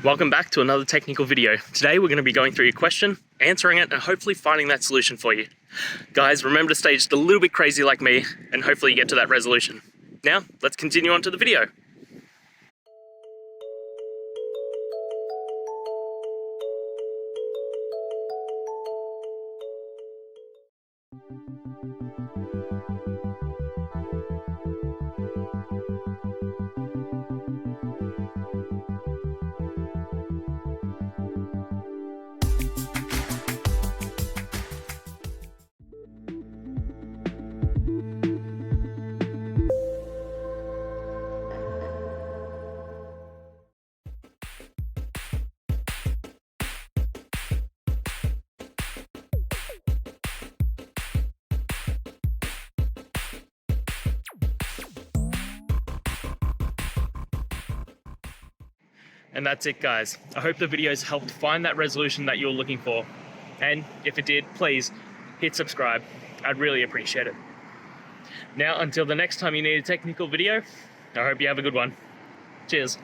Welcome back to another technical video. Today we're going to be going through your question, answering it, and hopefully finding that solution for you. Guys, remember to stay just a little bit crazy like me, and hopefully you get to that resolution. Now, let's continue on to the video. And that's it, guys. I hope the videos helped find that resolution that you're looking for. And if it did, please hit subscribe. I'd really appreciate it. Now, until the next time you need a technical video, I hope you have a good one. Cheers.